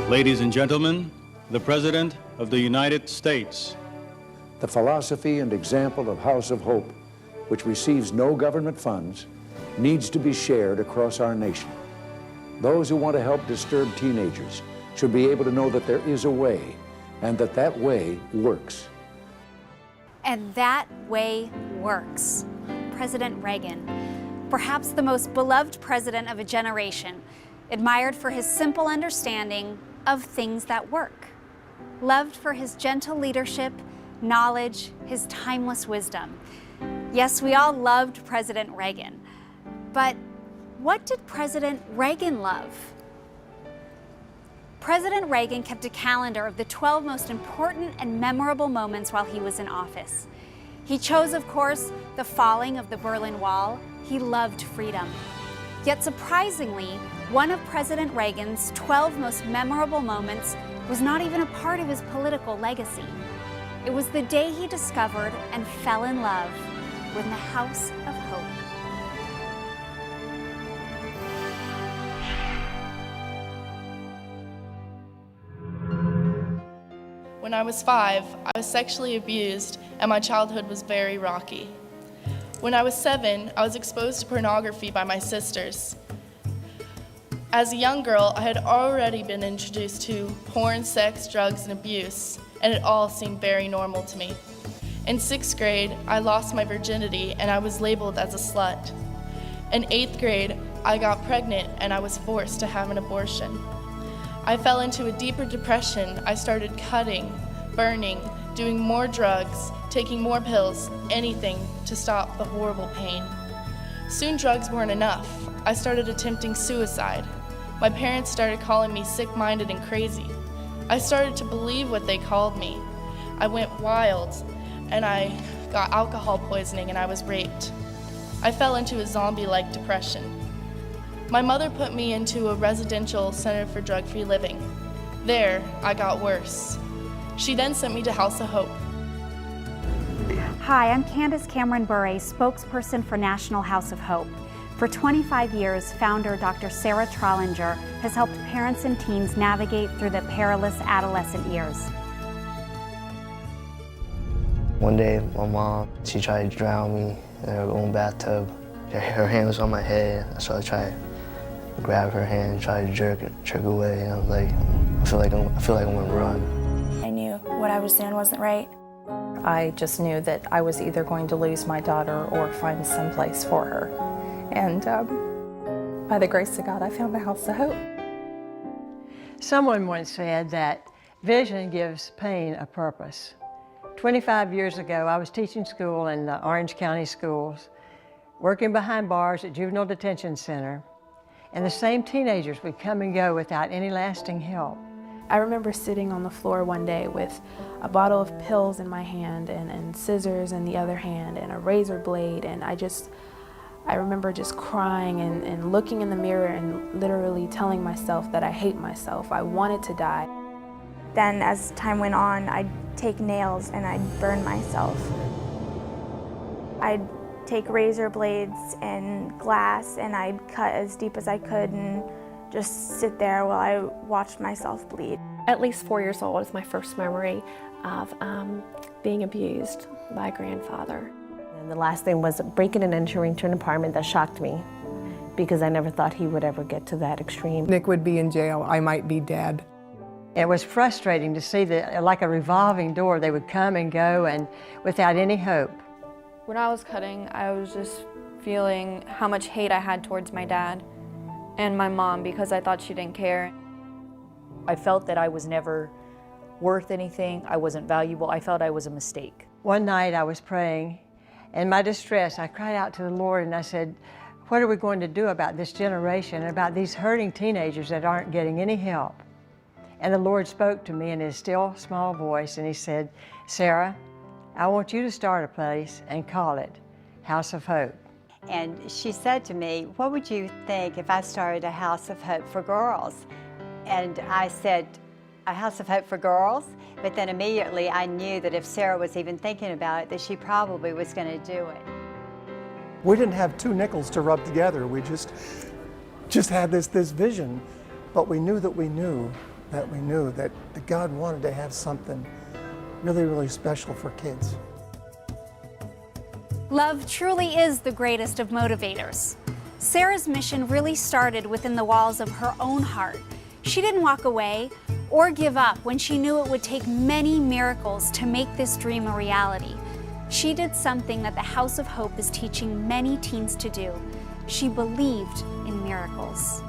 Ladies and gentlemen, the President of the United States. The philosophy and example of House of Hope, which receives no government funds, needs to be shared across our nation. Those who want to help disturbed teenagers should be able to know that there is a way, and that that way works. And that way works. President Reagan, perhaps the most beloved president of a generation, admired for his simple understanding of things that work, loved for his gentle leadership, knowledge, his timeless wisdom. Yes, we all loved President Reagan, but what did President Reagan love? President Reagan kept a calendar of the 12 most important and memorable moments while he was in office. He chose, of course, the falling of the Berlin Wall. He loved freedom. Yet surprisingly, one of President Reagan's 12 most memorable moments was not even a part of his political legacy. It was the day he discovered and fell in love with the House of Hope. When I was 5, I was sexually abused and my childhood was very rocky. When I was 7, I was exposed to pornography by my sisters. As a young girl, I had already been introduced to porn, sex, drugs, and abuse, and it all seemed very normal to me. In 6th grade, I lost my virginity and I was labeled as a slut. In 8th grade, I got pregnant and I was forced to have an abortion. I fell into a deeper depression. I started cutting, burning, doing more drugs, taking more pills, anything to stop the horrible pain. Soon drugs weren't enough. I started attempting suicide. My parents started calling me sick-minded and crazy. I started to believe what they called me. I went wild, and I got alcohol poisoning and I was raped. I fell into a zombie-like depression. My mother put me into a residential center for drug-free living. There, I got worse. She then sent me to House of Hope. Hi, I'm Candace Bure, spokesperson for National House of Hope. For 25 years, founder Dr. Sarah Trollinger has helped parents and teens navigate through the perilous adolescent years. One day, my mom, she tried to drown me in her own bathtub. Her hand was on my head, so I tried to grab her hand and try to jerk away. And I was like, I feel like I'm gonna run. I knew what I was doing wasn't right. I just knew that I was either going to lose my daughter or find some place for her. And by the grace of God, I found the House of Hope. Someone once said that vision gives pain a purpose. 25 years ago, I was teaching school in the Orange County schools, working behind bars at Juvenile Detention Center, and the same teenagers would come and go without any lasting help. I remember sitting on the floor one day with a bottle of pills in my hand and scissors in the other hand and a razor blade, and I remember just crying and looking in the mirror and literally telling myself that I hate myself. I wanted to die. Then as time went on, I'd take nails and I'd burn myself. I'd take razor blades and glass and I'd cut as deep as I could and just sit there while I watched myself bleed. At least 4 years old is my first memory of being abused by a grandfather. And the last thing was breaking and entering into an apartment that shocked me because I never thought he would ever get to that extreme. Nick would be in jail, I might be dead. It was frustrating to see that, like a revolving door, they would come and go and without any hope. When I was cutting, I was just feeling how much hate I had towards my dad and my mom because I thought she didn't care. I felt that I was never worth anything, I wasn't valuable, I felt I was a mistake. One night I was praying, and in my distress I cried out to the Lord and I said, what are we going to do about this generation and about these hurting teenagers that aren't getting any help? And the Lord spoke to me in his still small voice and he said, Sarah, I want you to start a place and call it House of Hope. And she said to me, what would you think if I started a House of Hope for girls? And I said, a House of Hope for girls? But then immediately I knew that if Sarah was even thinking about it, that she probably was going to do it. We didn't have two nickels to rub together. We just just had this vision, but we knew that God wanted to have something really, really special for kids. Love truly is the greatest of motivators. Sarah's mission really started within the walls of her own heart. She didn't walk away or give up when she knew it would take many miracles to make this dream a reality. She did something that the House of Hope is teaching many teens to do. She believed in miracles.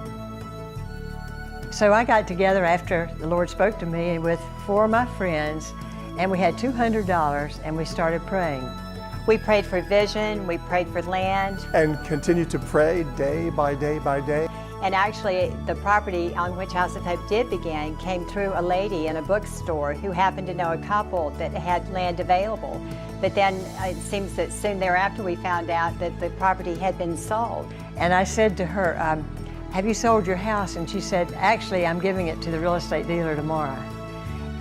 So I got together after the Lord spoke to me with 4 of my friends, and we had $200, and we started praying. We prayed for vision, we prayed for land. And continued to pray day by day by day. And actually, the property on which House of Hope did begin came through a lady in a bookstore who happened to know a couple that had land available. But then it seems that soon thereafter we found out that the property had been sold. And I said to her, have you sold your house? And she said, actually, I'm giving it to the real estate dealer tomorrow.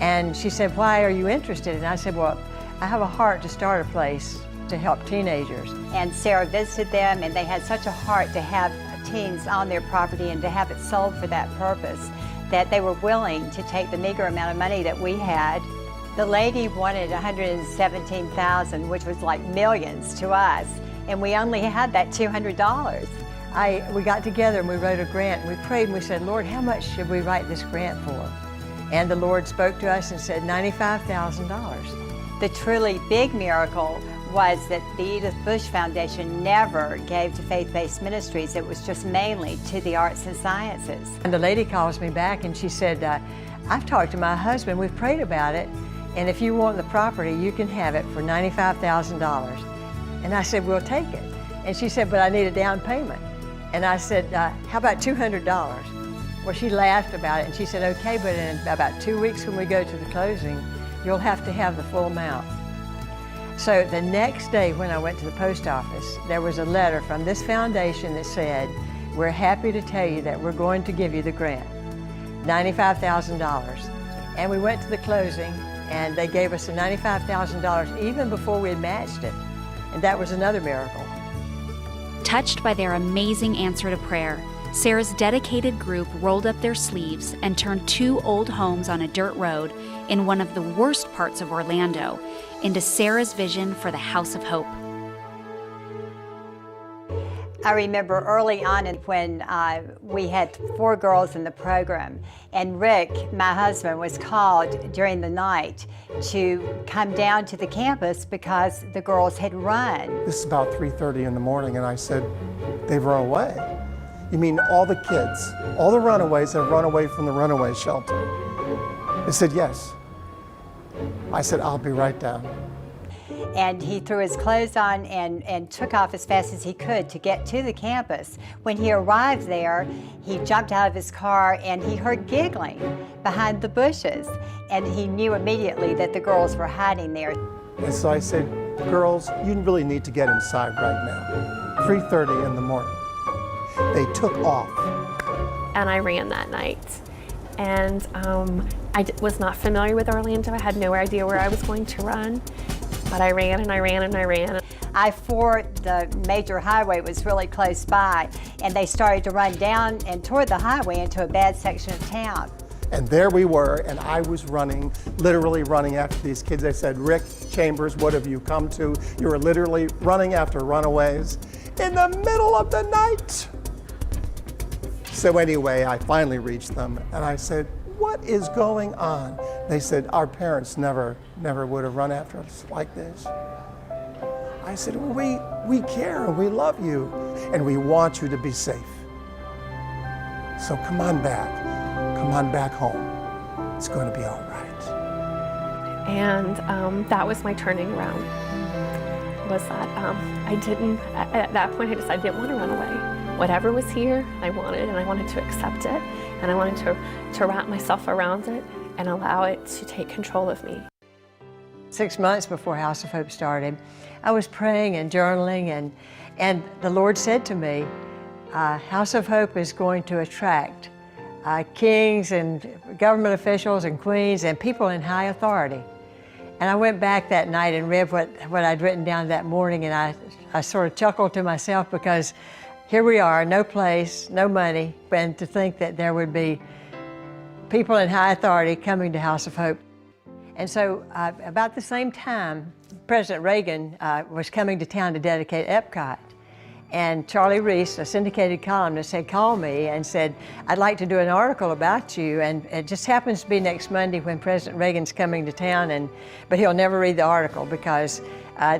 And she said, why are you interested? And I said, well, I have a heart to start a place to help teenagers. And Sarah visited them, and they had such a heart to have teens on their property and to have it sold for that purpose that they were willing to take the meager amount of money that we had. The lady wanted $117,000, which was like millions to us, and we only had that $200. We got together and we wrote a grant, and we prayed and we said, Lord, how much should we write this grant for? And the Lord spoke to us and said $95,000. The truly big miracle was that the Edith Bush Foundation never gave to faith-based ministries. It was just mainly to the arts and sciences. And the lady calls me back and she said, I've talked to my husband, we've prayed about it, and if you want the property, you can have it for $95,000. And I said, we'll take it. And she said, but I need a down payment. And I said, how about $200? Well, she laughed about it and she said, okay, but in about 2 weeks when we go to the closing, you'll have to have the full amount. So the next day when I went to the post office, there was a letter from this foundation that said, we're happy to tell you that we're going to give you the grant, $95,000. And we went to the closing and they gave us the $95,000 even before we had matched it. And that was another miracle. Touched by their amazing answer to prayer, Sarah's dedicated group rolled up their sleeves and turned 2 old homes on a dirt road in one of the worst parts of Orlando into Sarah's vision for the House of Hope. I remember early on when we had 4 girls in the program, and Rick, my husband, was called during the night to come down to the campus because the girls had run. This is about 3:30 in the morning, and I said, they've run away. You mean all the kids, all the runaways have run away from the runaway shelter? They said, yes. I said, I'll be right down. And he threw his clothes on and took off as fast as he could to get to the campus. When he arrived there, he jumped out of his car and he heard giggling behind the bushes. And he knew immediately that the girls were hiding there. And so I said, girls, you really need to get inside right now. 3:30 in the morning. They took off. And I ran that night. And I was not familiar with Orlando. I had no idea where I was going to run, but I ran and I ran and I ran. I-4, the major highway, was really close by, and they started to run down and toward the highway into a bad section of town. And there we were, and I was running, literally running after these kids. They said, Rick Chambers, what have you come to? You were literally running after runaways in the middle of the night. So anyway, I finally reached them, and I said, what is going on? They said, our parents never would have run after us like this. I said, well, we care, and we love you, and we want you to be safe. So come on back home. It's going to be all right. And that was my turning around, was that at that point I decided I didn't want to run away. Whatever was here, I wanted, and I wanted to accept it, and I wanted to wrap myself around it and allow it to take control of me. 6 months before House of Hope started, I was praying and journaling, and the Lord said to me, House of Hope is going to attract kings and government officials and queens and people in high authority. And I went back that night and read what I'd written down that morning, and I sort of chuckled to myself because here we are, no place, no money, and to think that there would be people in high authority coming to House of Hope. And so about the same time, President Reagan was coming to town to dedicate Epcot. And Charlie Reese, a syndicated columnist, had called me and said, I'd like to do an article about you. And it just happens to be next Monday when President Reagan's coming to town, but he'll never read the article because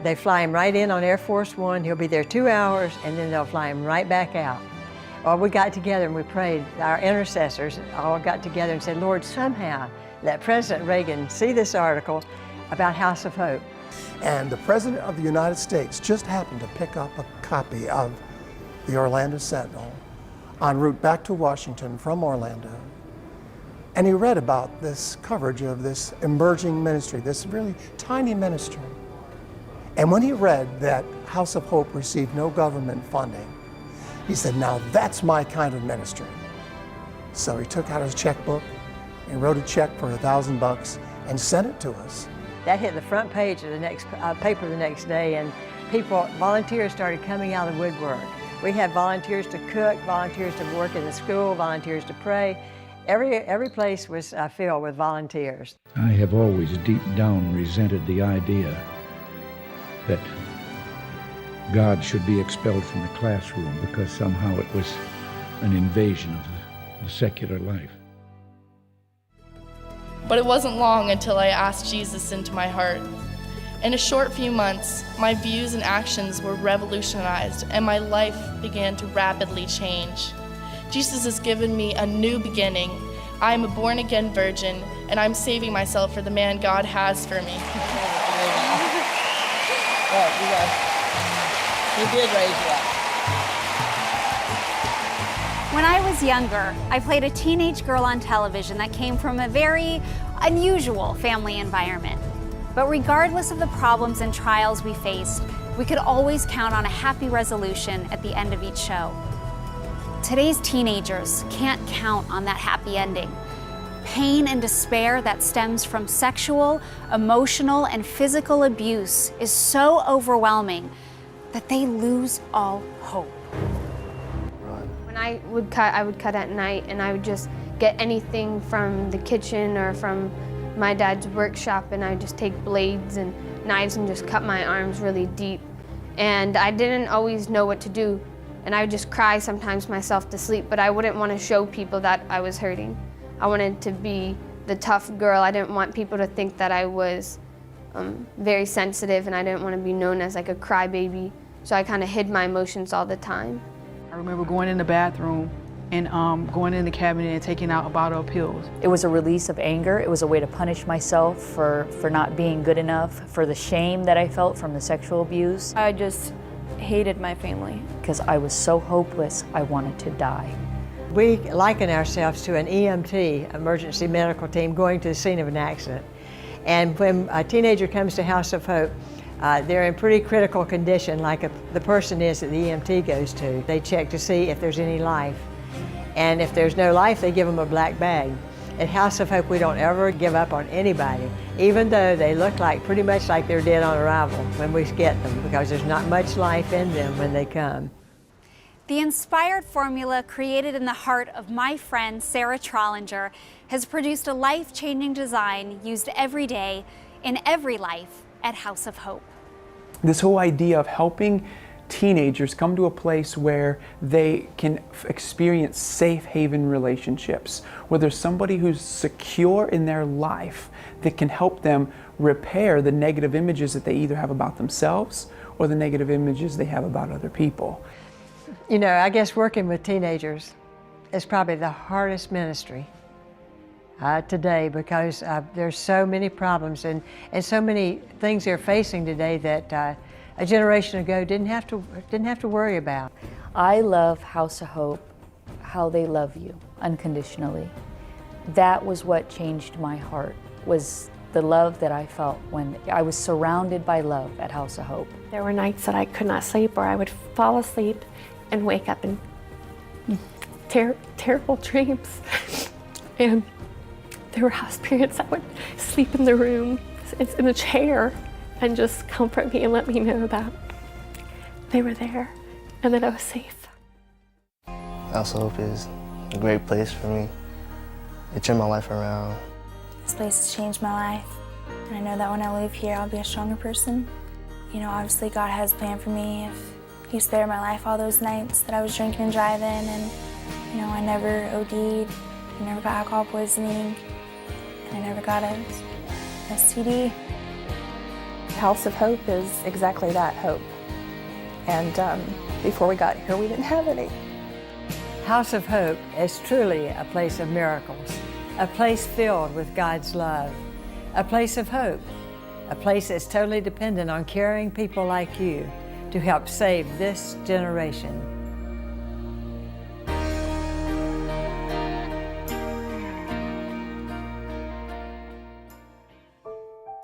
they fly him right in on Air Force One. He'll be there 2 hours, and then they'll fly him right back out. Well, we got together and we prayed. Our intercessors all got together and said, Lord, somehow let President Reagan see this article about House of Hope. And the President of the United States just happened to pick up a copy of the Orlando Sentinel en route back to Washington from Orlando. And he read about this coverage of this emerging ministry, this really tiny ministry. And when he read that House of Hope received no government funding, he said, now that's my kind of ministry. So he took out his checkbook and wrote a check for $1,000 and sent it to us. That hit the front page of the next paper the next day, and volunteers started coming out of the woodwork. We had volunteers to cook, volunteers to work in the school, volunteers to pray. Every place was filled with volunteers. I have always deep down resented the idea that God should be expelled from the classroom because somehow it was an invasion of the secular life. But it wasn't long until I asked Jesus into my heart. In a short few months, my views and actions were revolutionized and my life began to rapidly change. Jesus has given me a new beginning. I am a born-again virgin and I'm saving myself for the man God has for me. He did raise you up. When I was younger, I played a teenage girl on television that came from a very unusual family environment. But regardless of the problems and trials we faced, we could always count on a happy resolution at the end of each show. Today's teenagers can't count on that happy ending. Pain and despair that stems from sexual, emotional, and physical abuse is so overwhelming that they lose all hope. When I would cut at night, and I would just get anything from the kitchen or from my dad's workshop, and I would just take blades and knives and just cut my arms really deep. And I didn't always know what to do, and I would just cry sometimes myself to sleep, but I wouldn't want to show people that I was hurting. I wanted to be the tough girl. I didn't want people to think that I was very sensitive, and I didn't want to be known as like a crybaby, so I kind of hid my emotions all the time. I remember going in the bathroom and going in the cabinet and taking out a bottle of pills. It was a release of anger. It was a way to punish myself for not being good enough, for the shame that I felt from the sexual abuse. I just hated my family. Because I was so hopeless, I wanted to die. We liken ourselves to an EMT, emergency medical team, going to the scene of an accident. And when a teenager comes to House of Hope, they're in pretty critical condition, like the person is that the EMT goes to. They check to see if there's any life. And if there's no life, they give them a black bag. At House of Hope, we don't ever give up on anybody, even though they look pretty much like they're dead on arrival when we get them, because there's not much life in them when they come. The inspired formula created in the heart of my friend Sarah Trollinger has produced a life-changing design used every day in every life at House of Hope. This whole idea of helping teenagers come to a place where they can experience safe haven relationships, where there's somebody who's secure in their life that can help them repair the negative images that they either have about themselves or the negative images they have about other people. You know, I guess working with teenagers is probably the hardest ministry today, because there's so many problems and so many things they're facing today that a generation ago didn't have to worry about. I love House of Hope, how they love you unconditionally. That was what changed my heart, was the love that I felt when I was surrounded by love at House of Hope. There were nights that I could not sleep, or I would fall asleep and wake up in terrible dreams. And there were house parents that would sleep in the room, in the chair, and just comfort me and let me know that they were there and that I was safe. House of Hope is a great place for me. It turned my life around. This place has changed my life. And I know that when I leave here, I'll be a stronger person. You know, obviously God has a plan for me. If He spared my life all those nights that I was drinking and driving, and, you know, I never OD'd, I never got alcohol poisoning, and I never got a STD. House of Hope is exactly that, hope. And before we got here, we didn't have any. House of Hope is truly a place of miracles, a place filled with God's love, a place of hope, a place that's totally dependent on caring people like you to help save this generation.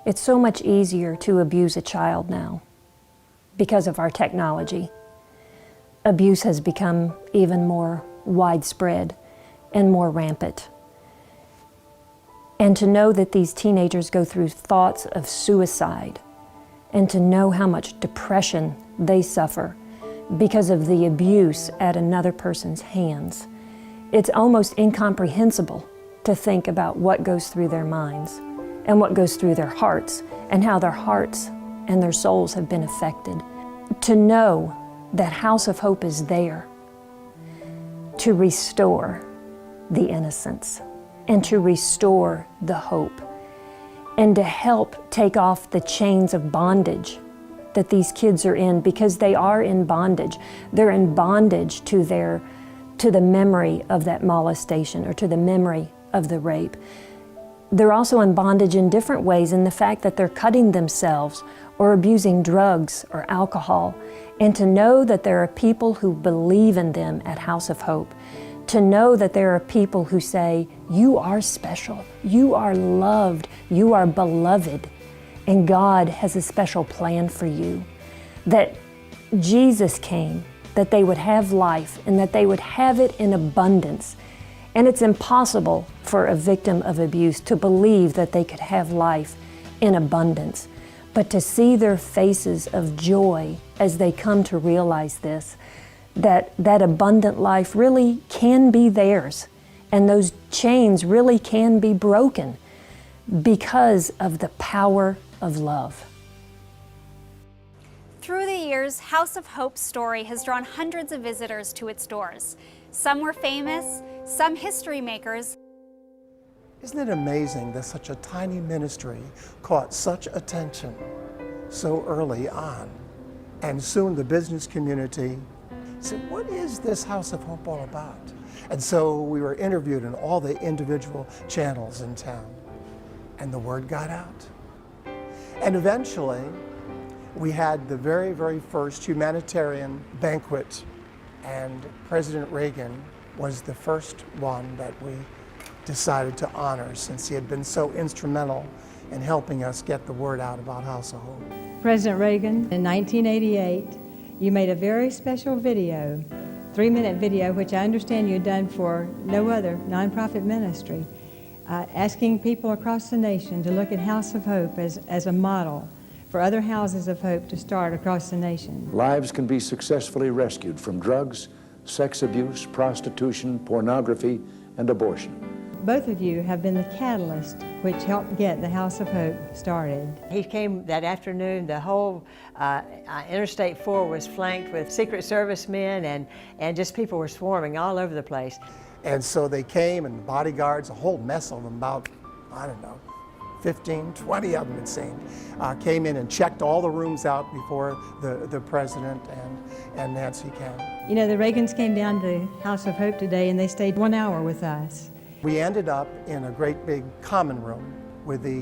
It's so much easier to abuse a child now because of our technology. Abuse has become even more widespread and more rampant. And to know that these teenagers go through thoughts of suicide, and to know how much depression they suffer because of the abuse at another person's hands, it's almost incomprehensible to think about what goes through their minds and what goes through their hearts, and how their hearts and their souls have been affected. To know that House of Hope is there to restore the innocence and to restore the hope and to help take off the chains of bondage that these kids are in, because they are in bondage. They're in bondage to the memory of that molestation or to the memory of the rape. They're also in bondage in different ways, in the fact that they're cutting themselves or abusing drugs or alcohol. And to know that there are people who believe in them at House of Hope, to know that there are people who say, you are special, you are loved, you are beloved, and God has a special plan for you. That Jesus came, that they would have life and that they would have it in abundance. And it's impossible for a victim of abuse to believe that they could have life in abundance. But to see their faces of joy as they come to realize this, that abundant life really can be theirs, and those chains really can be broken because of the power of love. Through the years, House of Hope's story has drawn hundreds of visitors to its doors. Some were famous, some history makers. Isn't it amazing that such a tiny ministry caught such attention so early on? And soon the business community said, what is this House of Hope all about? And so we were interviewed in all the individual channels in town, and the word got out. And eventually, we had the very, very first humanitarian banquet, and President Reagan was the first one that we decided to honor, since he had been so instrumental in helping us get the word out about House of Hope. President Reagan, in 1988, you made a very special video, 3-minute video, which I understand you had done for no other nonprofit ministry, asking people across the nation to look at House of Hope as a model for other houses of hope to start across the nation. Lives can be successfully rescued from drugs, sex abuse, prostitution, pornography, and abortion. Both of you have been the catalyst which helped get the House of Hope started. He came that afternoon. The whole Interstate 4 was flanked with Secret Service men, and just people were swarming all over the place. And so they came, and bodyguards, a whole mess of them, about, I don't know, 15, 20 of them it seemed, came in and checked all the rooms out before the president and Nancy came. You know, the Reagans came down to House of Hope today, and they stayed 1 hour with us. We ended up in a great big common room with the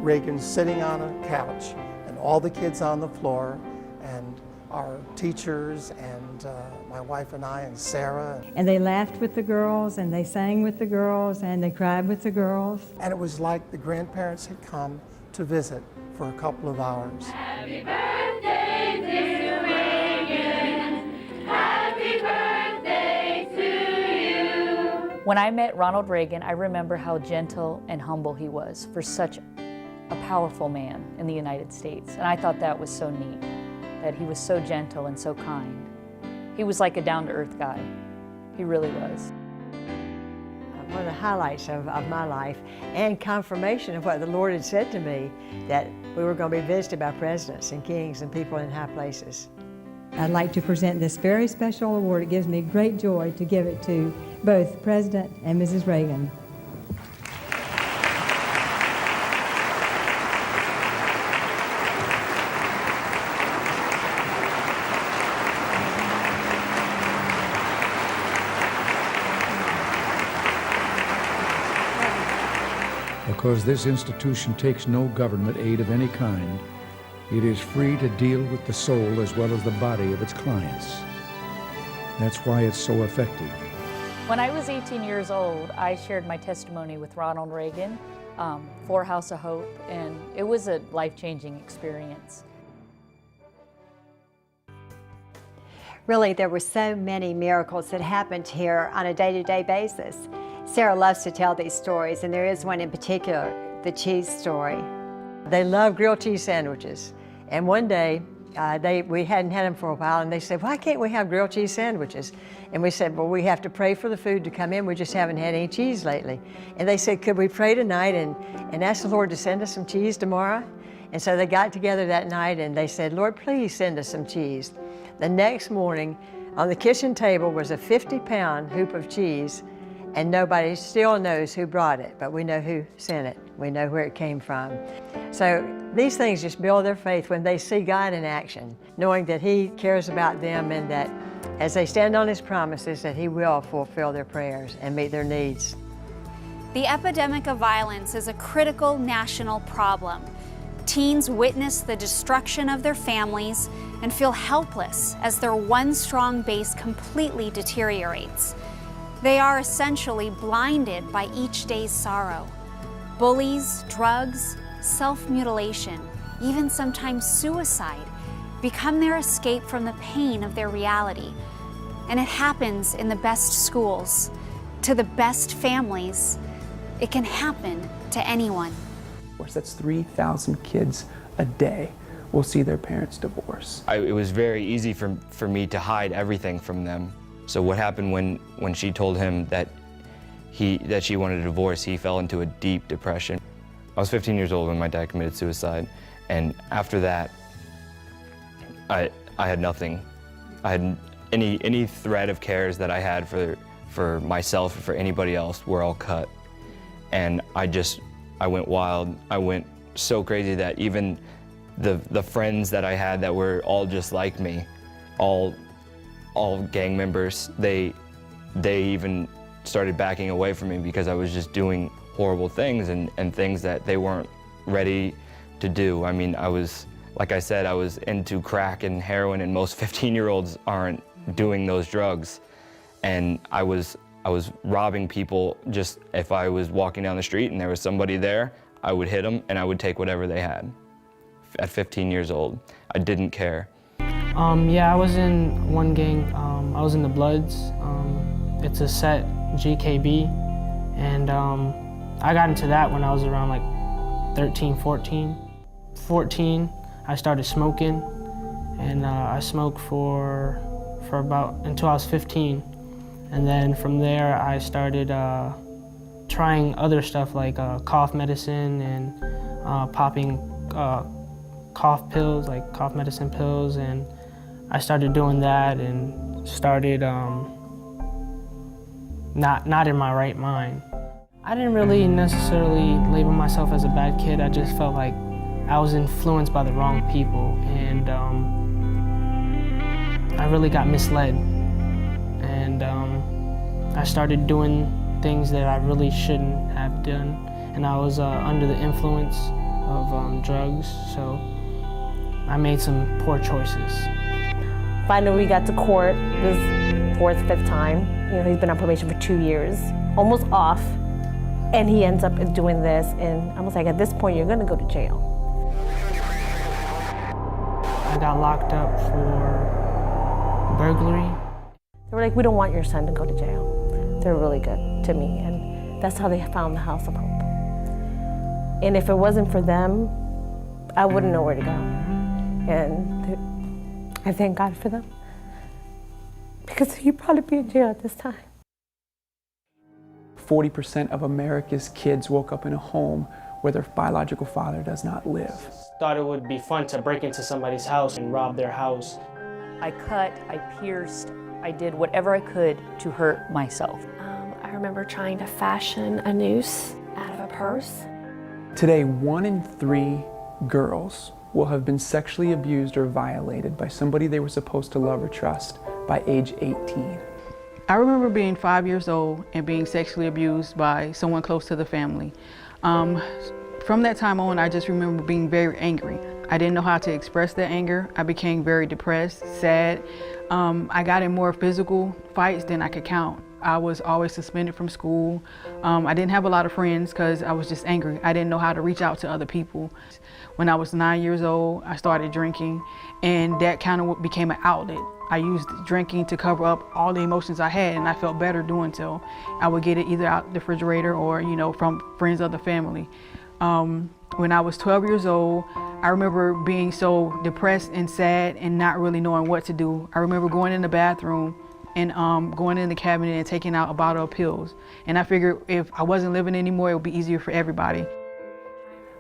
Reagans sitting on a couch and all the kids on the floor, and our teachers and my wife and I and Sarah. And they laughed with the girls, and they sang with the girls, and they cried with the girls. And it was like the grandparents had come to visit for a couple of hours. Happy birthday, dear Reagan. Happy birthday to you. When I met Ronald Reagan, I remember how gentle and humble he was for such a powerful man in the United States. And I thought that was so neat, that he was so gentle and so kind. He was like a down-to-earth guy. He really was. One of the highlights of my life and confirmation of what the Lord had said to me, that we were going to be visited by presidents and kings and people in high places. I'd like to present this very special award. It gives me great joy to give it to both President and Mrs. Reagan. Because this institution takes no government aid of any kind, it is free to deal with the soul as well as the body of its clients. That's why it's so effective. When I was 18 years old, I shared my testimony with Ronald Reagan for House of Hope, and it was a life-changing experience. Really, there were so many miracles that happened here on a day-to-day basis. Sarah loves to tell these stories, and there is one in particular, the cheese story. They love grilled cheese sandwiches. And one day, we hadn't had them for a while, and they said, why can't we have grilled cheese sandwiches? And we said, well, we have to pray for the food to come in. We just haven't had any cheese lately. And they said, could we pray tonight and ask the Lord to send us some cheese tomorrow? And so they got together that night and they said, Lord, please send us some cheese. The next morning, on the kitchen table was a 50-pound hoop of cheese, and nobody still knows who brought it, but we know who sent it. We know where it came from. So these things just build their faith when they see God in action, knowing that He cares about them and that as they stand on His promises, that He will fulfill their prayers and meet their needs. The epidemic of violence is a critical national problem. Teens witness the destruction of their families and feel helpless as their one strong base completely deteriorates. They are essentially blinded by each day's sorrow. Bullies, drugs, self-mutilation, even sometimes suicide, become their escape from the pain of their reality. And it happens in the best schools, to the best families. It can happen to anyone. That's 3,000 kids a day will see their parents divorce. It was very easy for me to hide everything from them. So what happened when she told him that she wanted a divorce, he fell into a deep depression. I was 15 years old when my dad committed suicide, and after that, I had nothing. I had any thread of cares that I had for myself or for anybody else were all cut. And I went wild. I went so crazy that even the friends that I had that were all just like me, all gang members, they even started backing away from me because I was just doing horrible things and things that they weren't ready to do. I mean, like I said, I was into crack and heroin, and most 15-year-olds aren't doing those drugs. And I was robbing people. Just if I was walking down the street and there was somebody there, I would hit them and I would take whatever they had. At 15 years old, I didn't care. Yeah, I was in one gang. I was in the Bloods. It's a set GKB, and I got into that when I was around like 13, 14. 14, I started smoking, and I smoked for about until I was 15. And then from there, I started trying other stuff like cough medicine and popping cough pills, like cough medicine pills. And I started doing that and started not in my right mind. I didn't really necessarily label myself as a bad kid. I just felt like I was influenced by the wrong people, and I really got misled. And I started doing things that I really shouldn't have done, and I was under the influence of drugs, so I made some poor choices. Finally, we got to court this fourth, fifth time. You know, he's been on probation for 2 years, almost off, and he ends up doing this, and I was like, at this point, you're gonna go to jail. I got locked up for burglary. They were like, we don't want your son to go to jail. They're really good to me, and that's how they found the House of Hope. And if it wasn't for them, I wouldn't know where to go. And I thank God for them, because he'd probably be in jail at this time. 40% of America's kids woke up in a home where their biological father does not live. Thought it would be fun to break into somebody's house and rob their house. I cut, I pierced, I did whatever I could to hurt myself. I remember trying to fashion a noose out of a purse. Today, 1 in 3 girls will have been sexually abused or violated by somebody they were supposed to love or trust by age 18. I remember being 5 years old and being sexually abused by someone close to the family. From that time on, I just remember being very angry. I didn't know how to express that anger. I became very depressed, sad. I got in more physical fights than I could count. I was always suspended from school. I didn't have a lot of friends because I was just angry. I didn't know how to reach out to other people. When I was 9 years old, I started drinking, and that kind of became an outlet. I used drinking to cover up all the emotions I had, and I felt better doing so. I would get it either out the refrigerator or, from friends of the family. When I was 12 years old, I remember being so depressed and sad and not really knowing what to do. I remember going in the bathroom and going in the cabinet and taking out a bottle of pills. And I figured if I wasn't living anymore, it would be easier for everybody.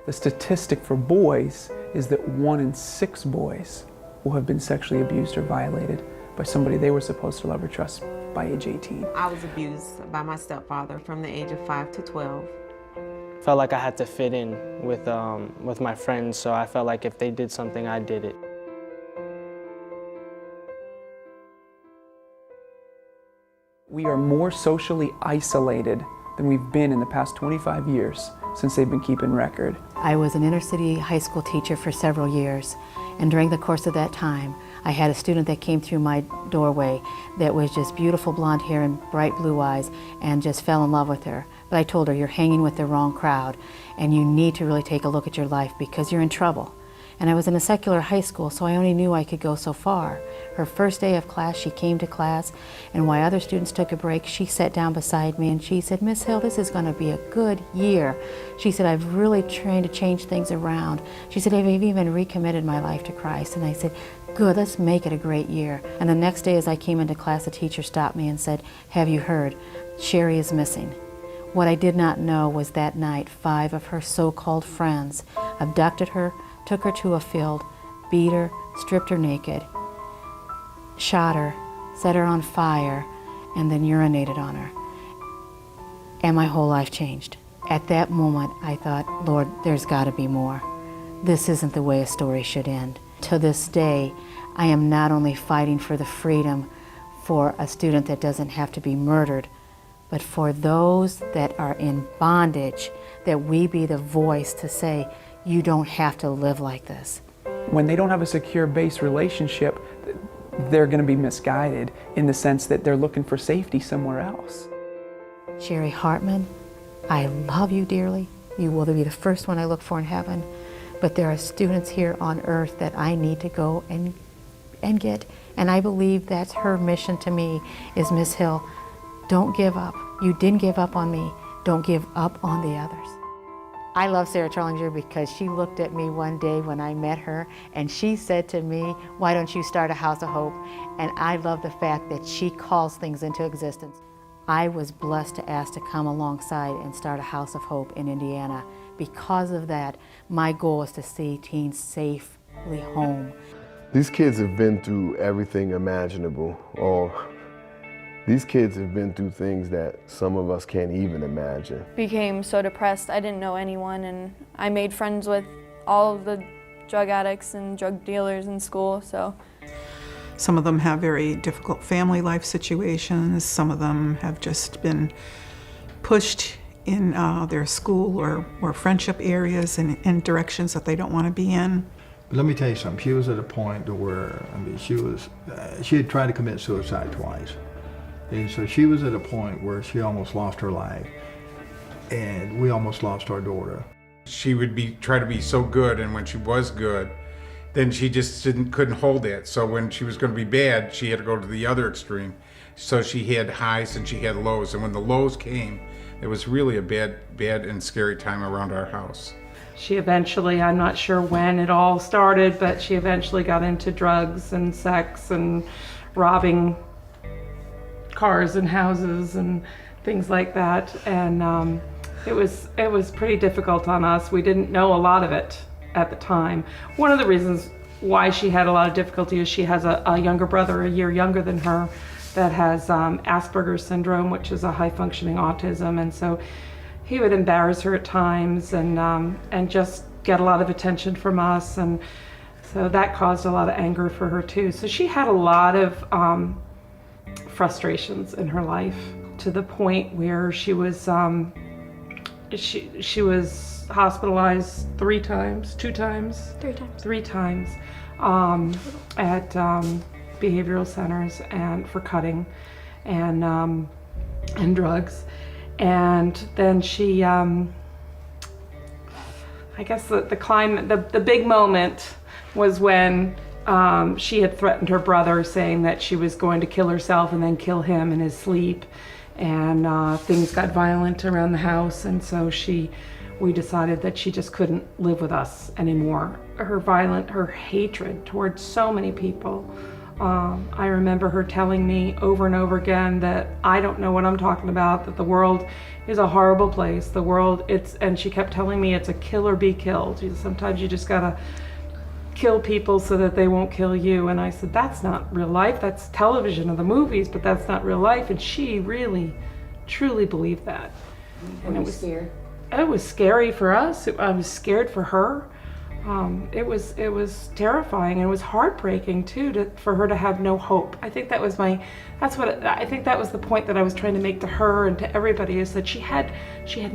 The statistic for boys is that 1 in 6 boys will have been sexually abused or violated by somebody they were supposed to love or trust by age 18. I was abused by my stepfather from the age of 5 to 12. Felt like I had to fit in with my friends, so I felt like if they did something, I did it. We are more socially isolated than we've been in the past 25 years since they've been keeping record. I was an inner city high school teacher for several years, and during the course of that time, I had a student that came through my doorway that was just beautiful blonde hair and bright blue eyes, and just fell in love with her. But I told her, you're hanging with the wrong crowd, and you need to really take a look at your life because you're in trouble. And I was in a secular high school, so I only knew I could go so far. Her first day of class, she came to class, and while other students took a break, she sat down beside me and she said, Miss Hill, this is going to be a good year. She said, I've really trained to change things around. She said, I've even recommitted my life to Christ. And I said, good, let's make it a great year. And the next day as I came into class, the teacher stopped me and said, have you heard? Sherry is missing. What I did not know was that night, 5 of her so-called friends abducted her, took her to a field, beat her, stripped her naked, shot her, set her on fire, and then urinated on her. And my whole life changed. At that moment, I thought, Lord, there's got to be more. This isn't the way a story should end. To this day, I am not only fighting for the freedom for a student that doesn't have to be murdered, but for those that are in bondage, that we be the voice to say, you don't have to live like this. When they don't have a secure base relationship, they're going to be misguided in the sense that they're looking for safety somewhere else. Sherry Hartman, I love you dearly. You will be the first one I look for in heaven. But there are students here on earth that I need to go and get. And I believe that's her mission to me is, Miss Hill, don't give up. You didn't give up on me. Don't give up on the others. I love Sarah Trollinger because she looked at me one day when I met her and she said to me, why don't you start a House of Hope? And I love the fact that she calls things into existence. I was blessed to ask to come alongside and start a House of Hope in Indiana. Because of that, my goal is to see teens safely home. These kids have been through everything imaginable. These kids have been through things that some of us can't even imagine. Became so depressed, I didn't know anyone, and I made friends with all of the drug addicts and drug dealers in school, so. Some of them have very difficult family life situations. Some of them have just been pushed in their school or friendship areas and in directions that they don't want to be in. Let me tell you something, she was at a point where, she had tried to commit suicide twice. And so she was at a point where she almost lost her life, and we almost lost our daughter. She would try to be so good, and when she was good, then she just couldn't hold it. So when she was going to be bad, she had to go to the other extreme. So she had highs and she had lows, and when the lows came, it was really a bad and scary time around our house. She eventually, I'm not sure when it all started, but she eventually got into drugs and sex and robbing cars and houses and things like that. And it was pretty difficult on us. We didn't know a lot of it at the time. One of the reasons why she had a lot of difficulty is she has a younger brother, a year younger than her, that has Asperger's syndrome, which is a high-functioning autism, and so he would embarrass her at times and just get a lot of attention from us, and so that caused a lot of anger for her too. So she had a lot of frustrations in her life, to the point where she was hospitalized 3 times, 2 times? 3 times. 3 times at behavioral centers and for cutting and drugs. And then she, I guess the big moment was when she had threatened her brother, saying that she was going to kill herself and then kill him in his sleep. And things got violent around the house, and so we decided that she just couldn't live with us anymore. Her hatred towards so many people. I remember her telling me over and over again that I don't know what I'm talking about, that the world is a horrible place. The world, and she kept telling me it's a kill or be killed. Sometimes you just gotta kill people so that they won't kill you. And I said, that's not real life. That's television or the movies, but that's not real life. And she really, truly believed that. And it was scared. It was scary for us. I was scared for her. It was terrifying, and it was heartbreaking too, for her to have no hope. I think I think that was the point that I was trying to make to her and to everybody, is that she had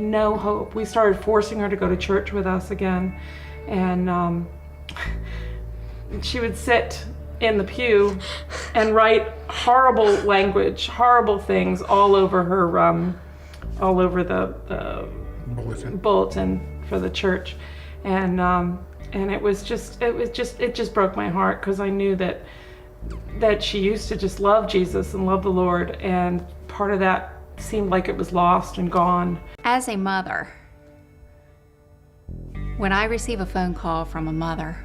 no hope. We started forcing her to go to church with us again, and she would sit in the pew and write horrible language, horrible things all over her, all over the bulletin for the church, and it just broke my heart, because I knew that she used to just love Jesus and love the Lord, and part of that seemed like it was lost and gone. As a mother, when I receive a phone call from a mother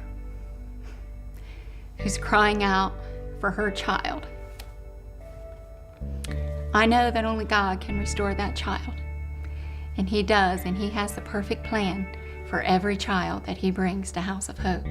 who's crying out for her child, I know that only God can restore that child. And He does, and He has the perfect plan for every child that He brings to House of Hope.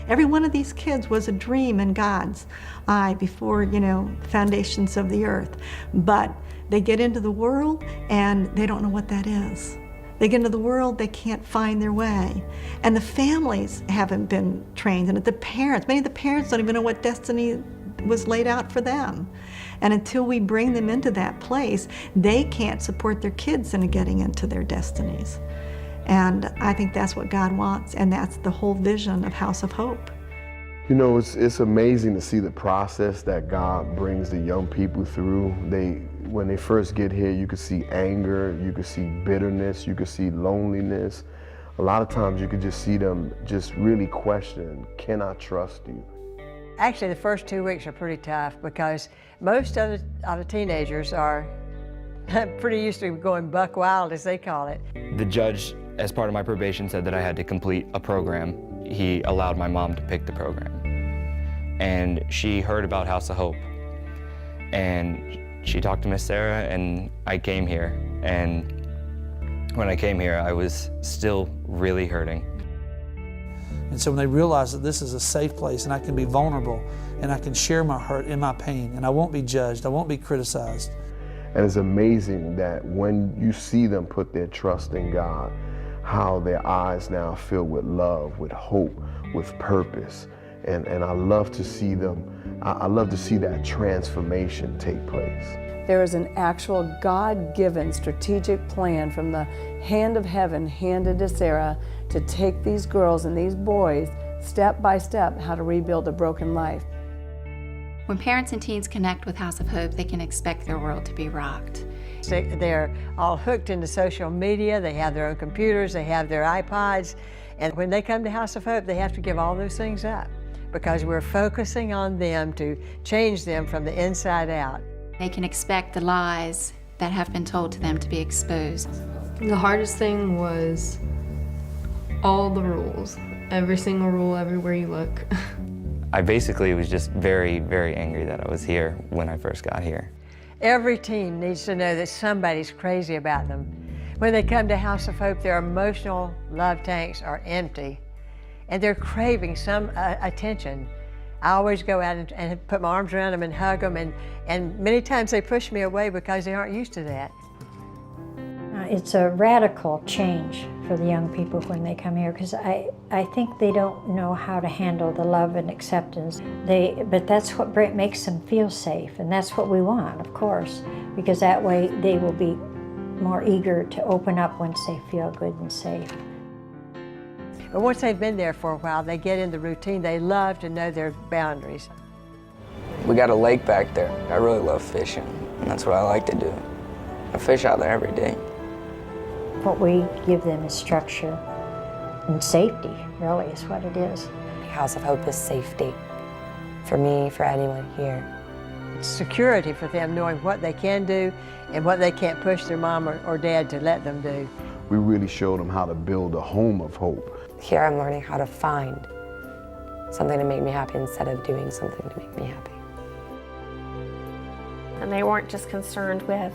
Every one of these kids was a dream in God's eye before, the foundations of the earth. But they get into the world and they don't know what that is. They get into the world, they can't find their way. And the families haven't been trained, and many of the parents don't even know what destiny was laid out for them. And until we bring them into that place, they can't support their kids into getting into their destinies. And I think that's what God wants, and that's the whole vision of House of Hope. It's amazing to see the process that God brings the young people through. When they first get here, you could see anger, you could see bitterness, you could see loneliness. A lot of times you could just see them just really question, can I trust you? Actually, the first 2 weeks are pretty tough, because most of the teenagers are pretty used to going buck wild, as they call it. The judge, as part of my probation, said that I had to complete a program. He allowed my mom to pick the program. And she heard about House of Hope. And she talked to Miss Sarah, and I came here. And when I came here, I was still really hurting. And so when they realize that this is a safe place and I can be vulnerable and I can share my hurt and my pain, and I won't be judged, I won't be criticized. And it's amazing that when you see them put their trust in God, how their eyes now fill with love, with hope, with purpose. And I love to see them, I love to see that transformation take place. There is an actual God-given strategic plan from the hand of heaven handed to Sarah to take these girls and these boys step by step how to rebuild a broken life. When parents and teens connect with House of Hope, they can expect their world to be rocked. They're all hooked into social media, they have their own computers, they have their iPods, and when they come to House of Hope, they have to give all those things up, because we're focusing on them to change them from the inside out. They can expect the lies that have been told to them to be exposed. The hardest thing was all the rules. Every single rule, everywhere you look. I basically was just very, very angry that I was here when I first got here. Every teen needs to know that somebody's crazy about them. When they come to House of Hope, their emotional love tanks are empty, and they're craving some attention. I always go out and put my arms around them and hug them, and many times they push me away because they aren't used to that. It's a radical change for the young people when they come here, because I think they don't know how to handle the love and acceptance. But that's what makes them feel safe, and that's what we want, of course, because that way they will be more eager to open up once they feel good and safe. But once they've been there for a while, they get in the routine. They love to know their boundaries. We got a lake back there. I really love fishing, and that's what I like to do. I fish out there every day. What we give them is structure and safety, really, is what it is. House of Hope is safety for me, for anyone here. It's security for them, knowing what they can do and what they can't push their mom or dad to let them do. We really showed them how to build a home of hope. Here I'm learning how to find something to make me happy instead of doing something to make me happy. And they weren't just concerned with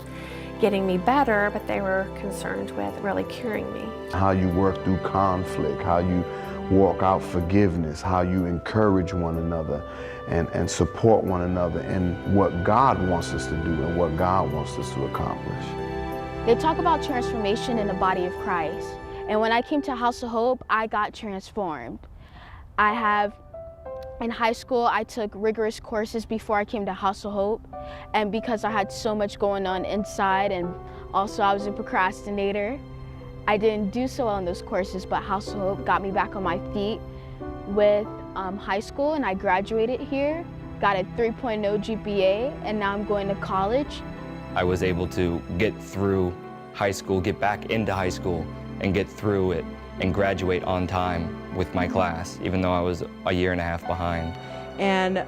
getting me better, but they were concerned with really curing me. How you work through conflict, how you walk out forgiveness, how you encourage one another and support one another in what God wants us to do and what God wants us to accomplish. They talk about transformation in the body of Christ. And when I came to House of Hope, I got transformed. In high school, I took rigorous courses before I came to House of Hope. And because I had so much going on inside, and also I was a procrastinator, I didn't do so well in those courses, but House of Hope got me back on my feet with high school, and I graduated here, got a 3.0 GPA, and now I'm going to college. I was able to get through high school, get back into high school, and get through it and graduate on time with my class, even though I was a year and a half behind. And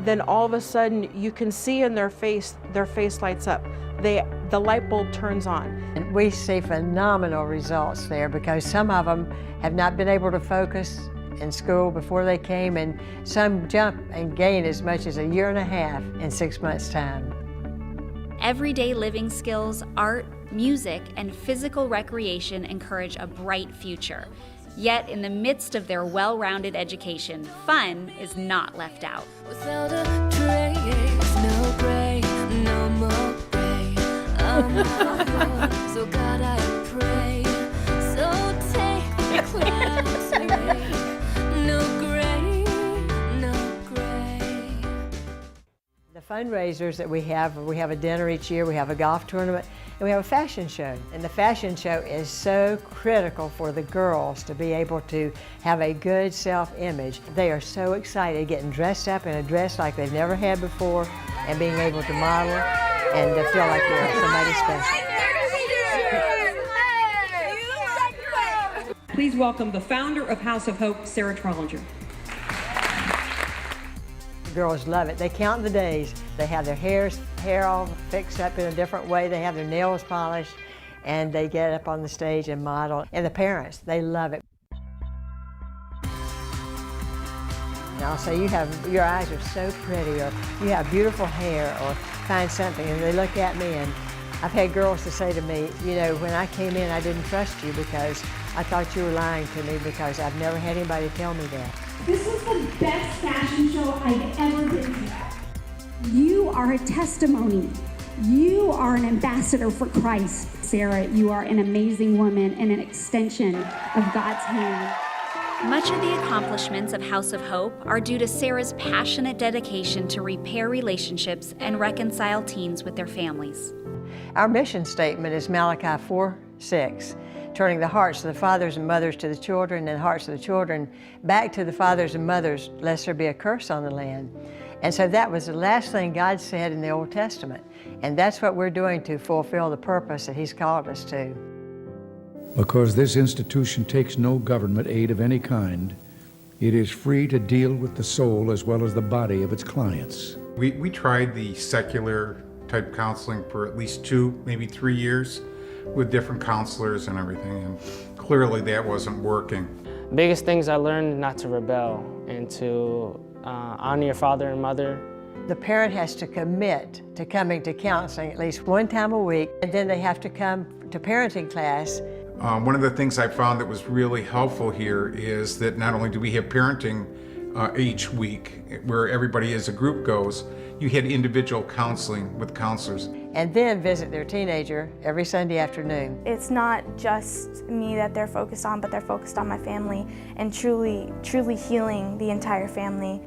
then all of a sudden you can see in their face lights up. The light bulb turns on. And we see phenomenal results there, because some of them have not been able to focus in school before they came, and some jump and gain as much as a year and a half in 6 months' time. Everyday living skills, art, music, and physical recreation encourage a bright future. Yet, in the midst of their well-rounded education, fun is not left out. Without a trace, no gray, no more gray. So God, I pray. So take the clouds away. No gray, no gray. The fundraisers that we have a dinner each year, we have a golf tournament, and we have a fashion show. And the fashion show is so critical for the girls to be able to have a good self-image. They are so excited getting dressed up in a dress like they've never had before and being able to model and to feel like they're somebody special. Please welcome the founder of House of Hope, Sarah Trollinger. Girls love it. They count the days. They have their hair all fixed up in a different way. They have their nails polished, and they get up on the stage and model. And the parents, they love it. And I'll say, your eyes are so pretty, or you have beautiful hair, or find something, and they look at me, and I've had girls to say to me, you know, when I came in, I didn't trust you because I thought you were lying to me, because I've never had anybody tell me that. This was the best fashion show I've ever been to. You are a testimony. You are an ambassador for Christ. Sarah, you are an amazing woman and an extension of God's hand. Much of the accomplishments of House of Hope are due to Sarah's passionate dedication to repair relationships and reconcile teens with their families. Our mission statement is Malachi 4:6. Turning the hearts of the fathers and mothers to the children, and the hearts of the children back to the fathers and mothers, lest there be a curse on the land. And so that was the last thing God said in the Old Testament. And that's what we're doing to fulfill the purpose that He's called us to. Because this institution takes no government aid of any kind, it is free to deal with the soul as well as the body of its clients. We tried the secular type counseling for at least 2, maybe 3 years with different counselors and everything, and clearly that wasn't working. Biggest things I learned, not to rebel and to honor your father and mother The parent has to commit to coming to counseling at least one time a week, and then they have to come to parenting class. One of the things I found that was really helpful here is that not only do we have parenting each week, where everybody as a group goes, you had individual counseling with counselors. And then visit their teenager every Sunday afternoon. It's not just me that they're focused on, but they're focused on my family and truly healing the entire family.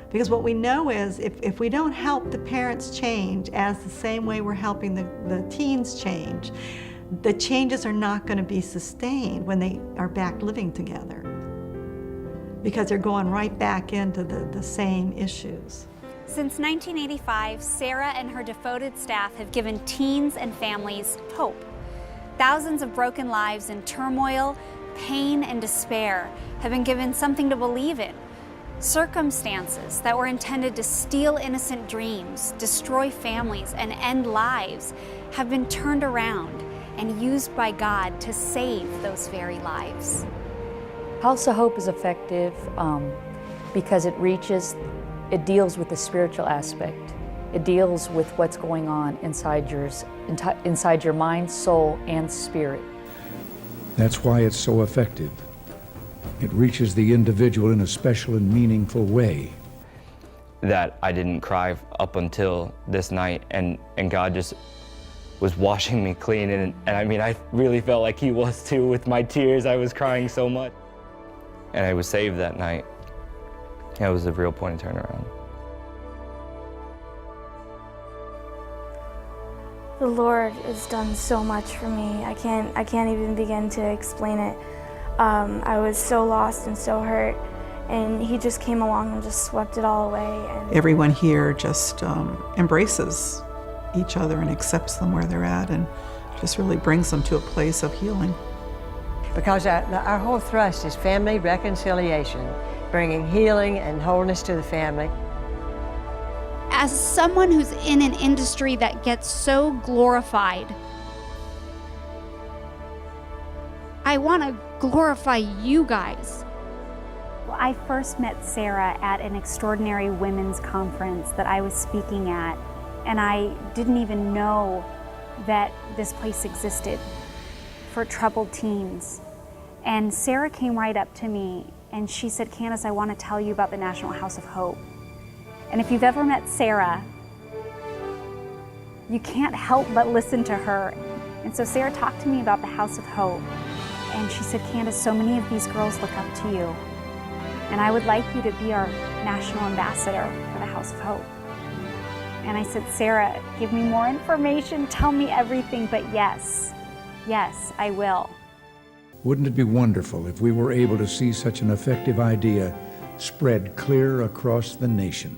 Because what we know is if we don't help the parents change as the same way we're helping the teens change, the changes are not going to be sustained when they are back living together, because they're going right back into the same issues. Since 1985, Sarah and her devoted staff have given teens and families hope. Thousands of broken lives in turmoil, pain, and despair have been given something to believe in. Circumstances that were intended to steal innocent dreams, destroy families, and end lives have been turned around and used by God to save those very lives. House of Hope is effective because it deals with the spiritual aspect. It deals with what's going on inside your mind, soul, and spirit. That's why it's so effective. It reaches the individual in a special and meaningful way. That I didn't cry up until this night, and God just was washing me clean, and I mean, I really felt like He was too with my tears. I was crying so much. And I was saved that night. That was the real point of turnaround. The Lord has done so much for me. I can't even begin to explain it. I was so lost and so hurt, and He just came along and just swept it all away. And Everyone here just embraces each other and accepts them where they're at, and just really brings them to a place of healing. Because our whole thrust is family reconciliation, bringing healing and wholeness to the family. As someone who's in an industry that gets so glorified, I want to glorify you guys. Well, I first met Sarah at an extraordinary women's conference that I was speaking at, and I didn't even know that this place existed for troubled teens. And Sarah came right up to me and she said, "Candace, I want to tell you about the National House of Hope." And if you've ever met Sarah, you can't help but listen to her. And so Sarah talked to me about the House of Hope. And she said, "Candace, so many of these girls look up to you. And I would like you to be our national ambassador for the House of Hope." And I said, "Sarah, give me more information, tell me everything, but yes, I will." Wouldn't it be wonderful if we were able to see such an effective idea spread clear across the nation?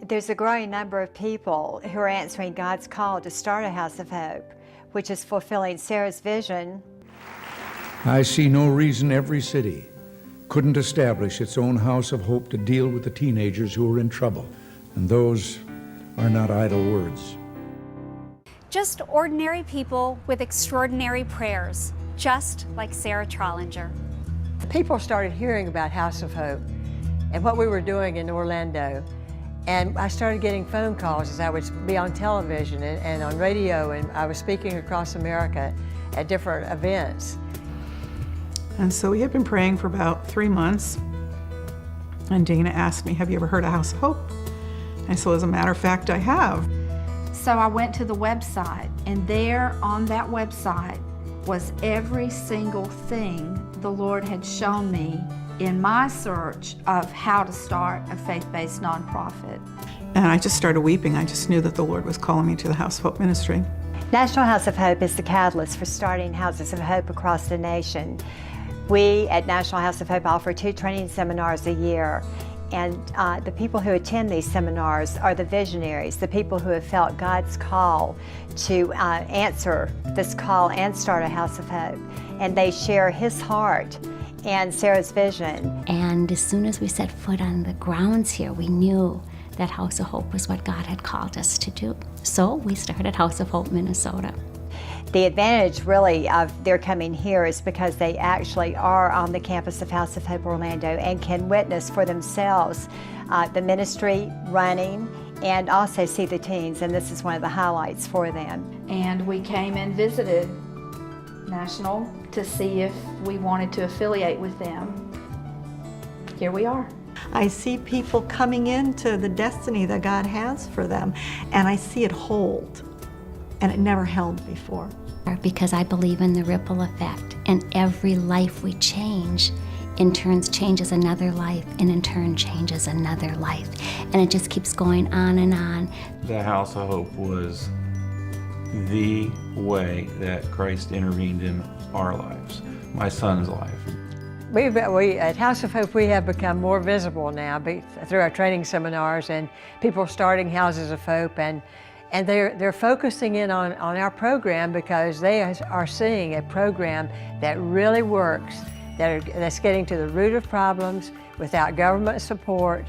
There's a growing number of people who are answering God's call to start a House of Hope, which is fulfilling Sarah's vision. I see no reason every city couldn't establish its own House of Hope to deal with the teenagers who are in trouble. And those are not idle words. Just ordinary people with extraordinary prayers, just like Sarah Trollinger. People started hearing about House of Hope and what we were doing in Orlando. And I started getting phone calls as I would be on television and on radio, and I was speaking across America at different events. And so we had been praying for about 3 months, and Dana asked me, "Have you ever heard of House of Hope?" I said, "As a matter of fact, I have." So I went to the website, and there on that website was every single thing the Lord had shown me in my search of how to start a faith-based nonprofit. And I just started weeping. I just knew that the Lord was calling me to the House of Hope ministry. National House of Hope is the catalyst for starting houses of hope across the nation. We at National House of Hope offer 2 training seminars a year. And the people who attend these seminars are the visionaries, the people who have felt God's call to answer this call and start a House of Hope. And they share His heart and Sarah's vision. And as soon as we set foot on the grounds here, we knew that House of Hope was what God had called us to do. So we started House of Hope Minnesota. The advantage really of their coming here is because they actually are on the campus of House of Hope Orlando and can witness for themselves the ministry running and also see the teens, and this is one of the highlights for them. And we came and visited National to see if we wanted to affiliate with them. Here we are. I see people coming into the destiny that God has for them, and I see it hold, and it never held before. Because I believe in the ripple effect, and every life we change in turn changes another life, and in turn changes another life, and it just keeps going on and on. The House of Hope was the way that Christ intervened in our lives, my son's life. We at House of Hope, we have become more visible now through our training seminars and people starting Houses of Hope, and they're focusing in on our program because they are seeing a program that really works, that's getting to the root of problems without government support,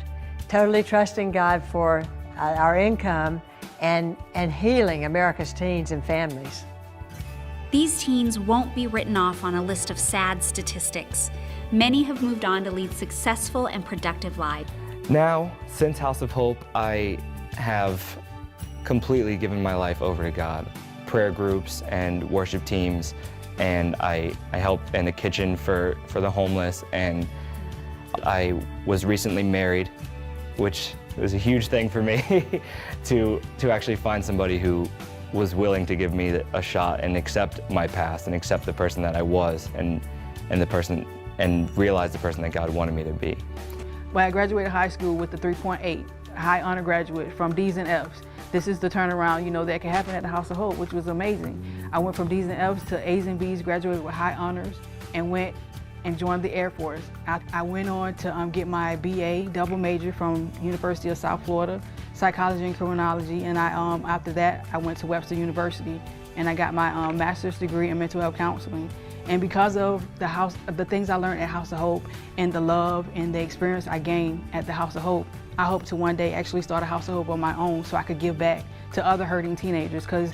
totally trusting God for our income, and healing America's teens and families. These teens won't be written off on a list of sad statistics. Many have moved on to lead successful and productive lives. Now, since House of Hope, I have completely given my life over to God. Prayer groups and worship teams, and I help in the kitchen for the homeless, and I was recently married, which was a huge thing for me to actually find somebody who was willing to give me a shot and accept my past and accept the person that I was and realize the person that God wanted me to be. When I graduated high school with the 3.8, high honor graduate from D's and F's, this is the turnaround, that can happen at the House of Hope, which was amazing. I went from D's and F's to A's and B's, graduated with high honors, and went and joined the Air Force. I went on to get my BA, double major from University of South Florida, psychology and criminology, and after that, I went to Webster University, and I got my master's degree in mental health counseling. And because of the things I learned at House of Hope and the love and the experience I gained at the House of Hope, I hope to one day actually start a House of Hope on my own so I could give back to other hurting teenagers, because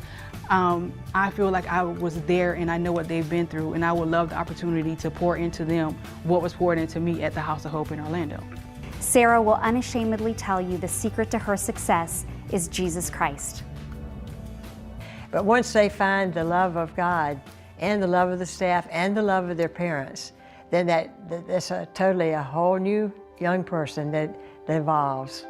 I feel like I was there and I know what they've been through, and I would love the opportunity to pour into them what was poured into me at the House of Hope in Orlando. Sarah will unashamedly tell you the secret to her success is Jesus Christ. But once they find the love of God and the love of the staff and the love of their parents, then that's totally a whole new young person that evolves.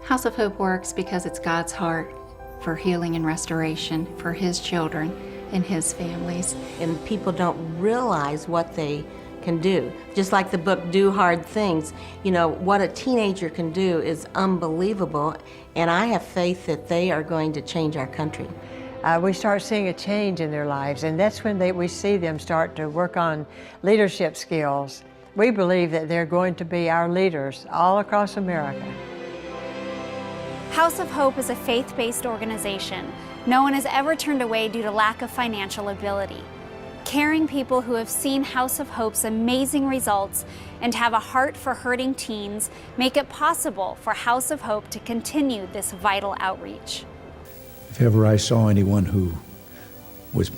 House of Hope works because it's God's heart for healing and restoration for His children and His families. And people don't realize what they can do. Just like the book Do Hard Things, what a teenager can do is unbelievable, and I have faith that they are going to change our country. We start seeing a change in their lives, and that's when we see them start to work on leadership skills. We believe that they're going to be our leaders all across America. House of Hope is a faith-based organization. No one has ever turned away due to lack of financial ability. Caring people who have seen House of Hope's amazing results and have a heart for hurting teens make it possible for House of Hope to continue this vital outreach. If ever I saw anyone who was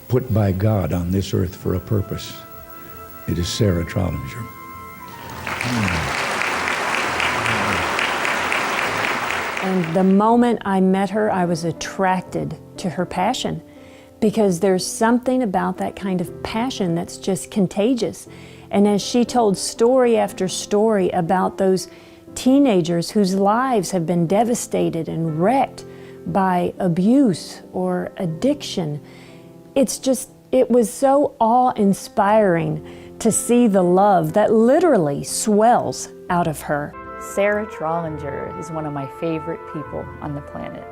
put by God on this earth for a purpose, it is Sarah Trollinger. And the moment I met her, I was attracted to her passion, because there's something about that kind of passion that's just contagious. And as she told story after story about those teenagers whose lives have been devastated and wrecked by abuse or addiction, it was so awe-inspiring to see the love that literally swells out of her. Sarah Trollinger is one of my favorite people on the planet.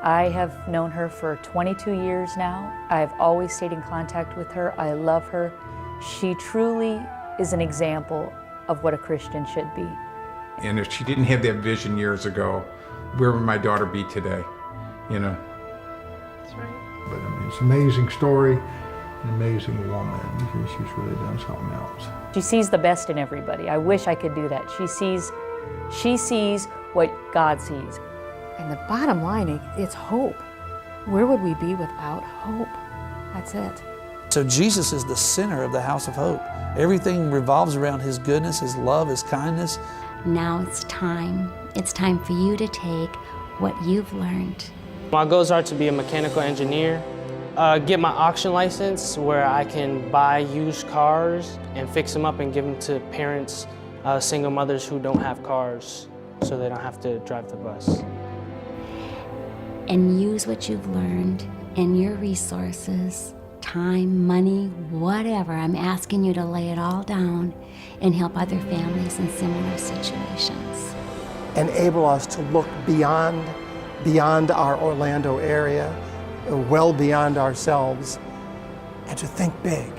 I have known her for 22 years now. I've always stayed in contact with her. I love her. She truly is an example of what a Christian should be. And if she didn't have that vision years ago, where would my daughter be today? That's right. But it's an amazing story, an amazing woman. She's really done something else. She sees the best in everybody. I wish I could do that. She sees what God sees. And the bottom line, it's hope. where would we be without hope? That's it. So Jesus is the center of the House of Hope. Everything revolves around His goodness, His love, His kindness. Now it's time. It's time for you to take what you've learned. My goals are to be a mechanical engineer, get my auction license where I can buy used cars and fix them up and give them to parents, single mothers who don't have cars, so they don't have to drive the bus. And use what you've learned and your resources, time, money, whatever. I'm asking you to lay it all down and help other families in similar situations. Enable us to look beyond our Orlando area, well beyond ourselves, and to think big.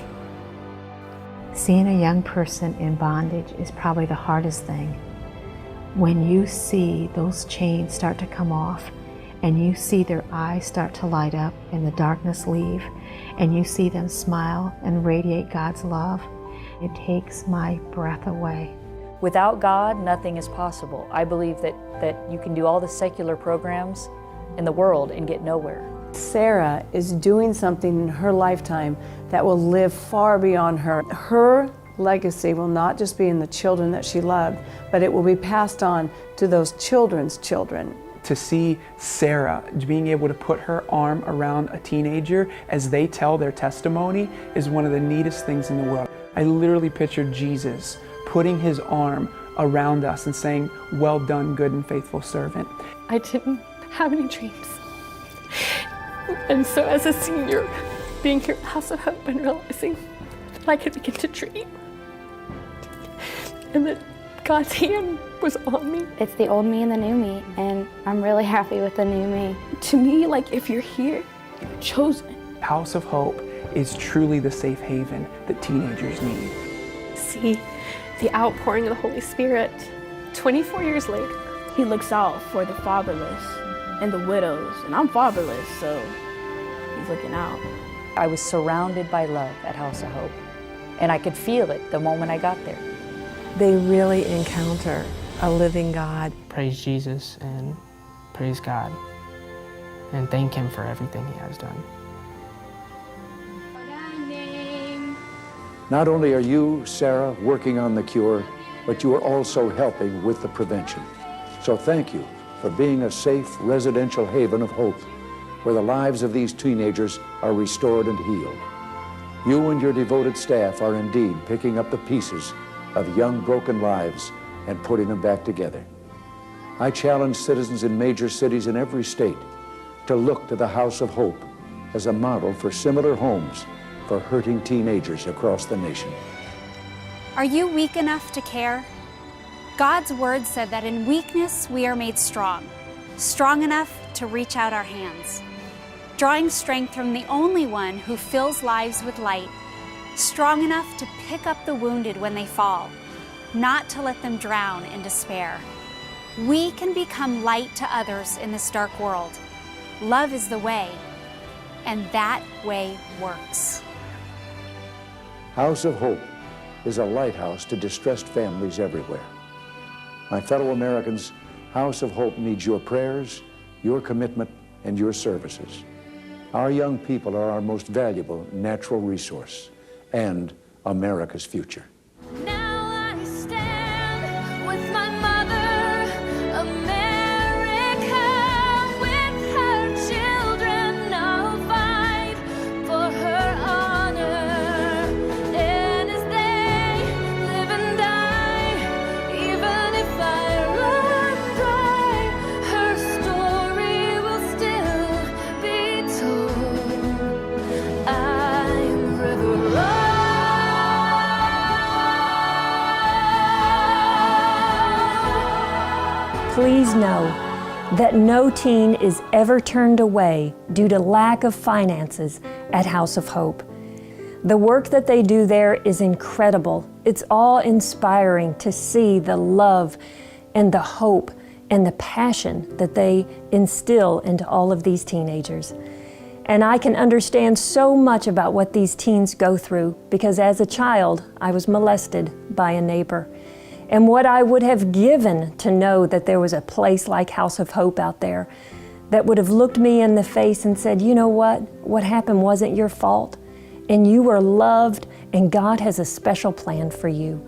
Seeing a young person in bondage is probably the hardest thing. When you see those chains start to come off, and you see their eyes start to light up and the darkness leave, and you see them smile and radiate God's love, it takes my breath away. Without God, nothing is possible. I believe that you can do all the secular programs in the world and get nowhere. Sarah is doing something in her lifetime that will live far beyond her. Her legacy will not just be in the children that she loved, but it will be passed on to those children's children. To see Sarah being able to put her arm around a teenager as they tell their testimony is one of the neatest things in the world. I literally pictured Jesus putting his arm around us and saying, "Well done, good and faithful servant." I didn't have any dreams. And so as a senior, being here at House of Hope and realizing that I could begin to dream and that God's hand was on me. It's the old me and the new me, and I'm really happy with the new me. To me, like, if you're here, you're chosen. House of Hope is truly the safe haven that teenagers need. See the outpouring of the Holy Spirit. 24 years later, He looks out for the fatherless and the widows, and I'm fatherless, so He's looking out. I was surrounded by love at House of Hope, and I could feel it the moment I got there. They really encounter a living God. Praise Jesus and praise God and thank Him for everything He has done. Not only are you, Sarah, working on the cure, but you are also helping with the prevention. So thank you for being a safe residential haven of hope where the lives of these teenagers are restored and healed. You and your devoted staff are indeed picking up the pieces of young broken lives and putting them back together. I challenge citizens in major cities in every state to look to the House of Hope as a model for similar homes for hurting teenagers across the nation. Are you weak enough to care? God's word said that in weakness we are made strong, strong enough to reach out our hands, drawing strength from the only one who fills lives with light, strong enough to pick up the wounded when they fall, not to let them drown in despair. We can become light to others in this dark world. Love is the way, and that way works. House of Hope is a lighthouse to distressed families everywhere. My fellow Americans, House of Hope needs your prayers, your commitment, and your services. Our young people are our most valuable natural resource and America's future. Please know that no teen is ever turned away due to lack of finances at House of Hope. The work that they do there is incredible. It's awe-inspiring to see the love and the hope and the passion that they instill into all of these teenagers. And I can understand so much about what these teens go through because as a child, I was molested by a neighbor. And what I would have given to know that there was a place like House of Hope out there that would have looked me in the face and said, you know what happened wasn't your fault, and you were loved, and God has a special plan for you.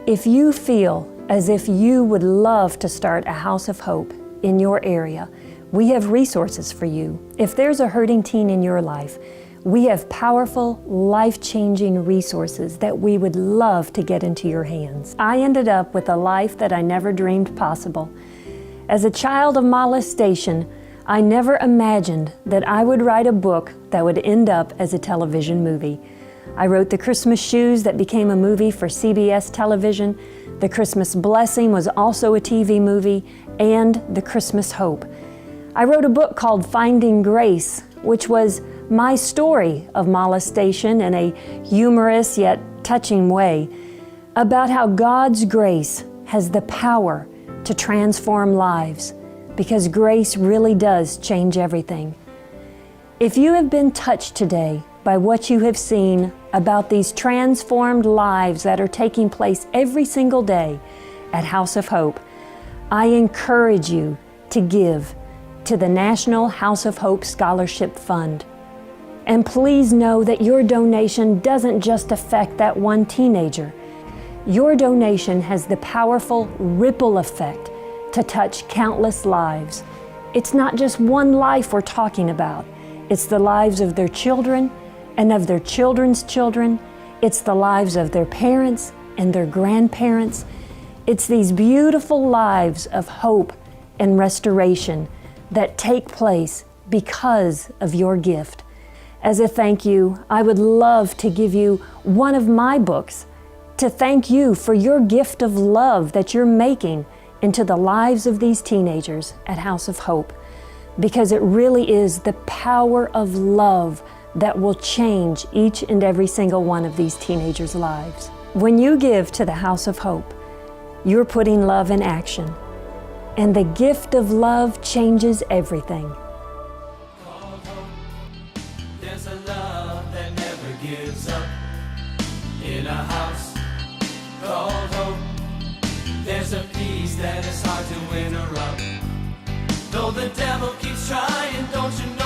If you feel as if you would love to start a house of hope in your area, we have resources for you. If there's a hurting teen in your life, we have powerful, life-changing resources that we would love to get into your hands. I ended up with a life that I never dreamed possible. As a child of molestation, I never imagined that I would write a book that would end up as a television movie. I wrote The Christmas Shoes that became a movie for CBS television. The Christmas Blessing was also a TV movie, and The Christmas Hope. I wrote a book called Finding Grace, which was my story of molestation in a humorous yet touching way, about how God's grace has the power to transform lives, because grace really does change everything. If you have been touched today by what you have seen about these transformed lives that are taking place every single day at House of Hope, I encourage you to give to the National House of Hope Scholarship Fund. And please know that your donation doesn't just affect that one teenager. Your donation has the powerful ripple effect to touch countless lives. It's not just one life we're talking about. It's the lives of their children and of their children's children. It's the lives of their parents and their grandparents. It's these beautiful lives of hope and restoration that take place because of your gift. As a thank you, I would love to give you one of my books to thank you for your gift of love that you're making into the lives of these teenagers at House of Hope, because it really is the power of love that will change each and every single one of these teenagers' lives. When you give to the House of Hope, you're putting love in action, and the gift of love changes everything. There's a love that never gives up in a house called hope. There's a peace that is hard to interrupt. Though the devil keeps trying, don't you know?